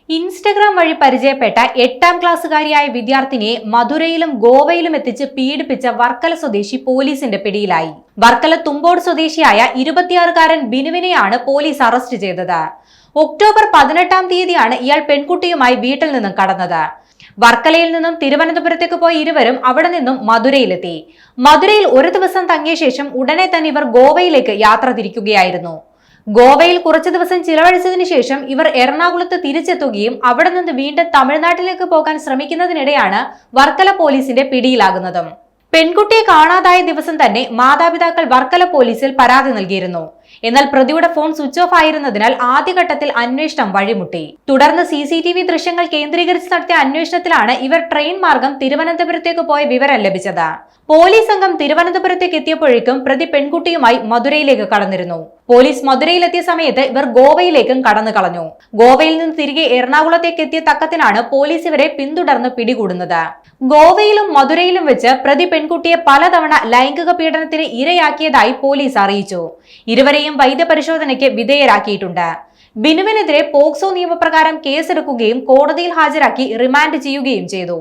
Instagram വഴി പരിചയപ്പെട്ട 8ാം ക്ലാസ്സുകാരിയായ വിദ്യാർത്ഥിനിയെ മധുരയിലും ഗോവയിലും എത്തിച്ച് പീഡിപ്പിച്ച വർക്കല സ്വദേശി പോലീസിന്റെ പിടിയിലായി. വർക്കല തുമ്പോട് സ്വദേശിയായ 26-കാരൻ ബിനുവിനെയാണ് പോലീസ് അറസ്റ്റ് ചെയ്തത്. ഒക്ടോബർ 18-ാം തീയതിയാണ് ഇയാൾ പെൺകുട്ടിയുമായി വീട്ടിൽ നിന്നും കടന്നത്. വർക്കലയിൽ നിന്നും തിരുവനന്തപുരത്തേക്ക് പോയ ഇരുവരും അവിടെ നിന്നും മധുരയിലെത്തി. മധുരയിൽ ഒരു ദിവസം തങ്ങിയ ശേഷം ഉടനെ തന്നെ ഇവർ ഗോവയിലേക്ക് യാത്ര തിരിക്കുകയായിരുന്നു. ഗോവയിൽ കുറച്ചു ദിവസം ചിലവഴിച്ചതിനു ശേഷം ഇവർ എറണാകുളത്ത് തിരിച്ചെത്തുകയും അവിടെ നിന്ന് വീണ്ടും തമിഴ്നാട്ടിലേക്ക് പോകാൻ ശ്രമിക്കുന്നതിനിടെയാണ് വർക്കല പോലീസിന്റെ പിടിയിലാകുന്നത്. പെൺകുട്ടിയെ കാണാതായ ദിവസം തന്നെ മാതാപിതാക്കൾ വർക്കല പോലീസിൽ പരാതി നൽകിയിരുന്നു. എന്നാൽ പ്രതിയുടെ ഫോൺ സ്വിച്ച് ഓഫ് ആയിരുന്നതിനാൽ ആദ്യഘട്ടത്തിൽ അന്വേഷണം വഴിമുട്ടി. തുടർന്ന് CCTV ദൃശ്യങ്ങൾ കേന്ദ്രീകരിച്ച് നടത്തിയ അന്വേഷണത്തിലാണ് ഇവർ ട്രെയിൻ മാർഗം തിരുവനന്തപുരത്തേക്ക് പോയ വിവരം ലഭിച്ചത്. പോലീസ് സംഘം തിരുവനന്തപുരത്തേക്ക് എത്തിയപ്പോഴേക്കും പ്രതി പെൺകുട്ടിയുമായി മധുരയിലേക്ക് കടന്നിരുന്നു. പോലീസ് മധുരയിലെത്തിയ സമയത്ത് ഇവർ ഗോവയിലേക്കും കടന്നു കളഞ്ഞു. ഗോവയിൽ നിന്ന് തിരികെ എറണാകുളത്തേക്ക് എത്തിയ തക്കത്തിനാണ് പോലീസ് ഇവരെ പിന്തുടർന്ന് പിടികൂടുന്നത്. ഗോവയിലും മധുരയിലും വെച്ച് പ്രതി പെൺകുട്ടിയെ പലതവണ ലൈംഗിക പീഡനത്തിന് ഇരയാക്കിയതായി പോലീസ് അറിയിച്ചു. ഇരുവരെയും വൈദ്യപരിശോധനയ്ക്ക് വിധേയരാക്കിയിട്ടുണ്ട്. ബിനുവിനെതിരെ പോക്സോ നിയമപ്രകാരം കേസെടുക്കുകയും കോടതിയിൽ ഹാജരാക്കി റിമാൻഡ് ചെയ്യുകയും ചെയ്തു.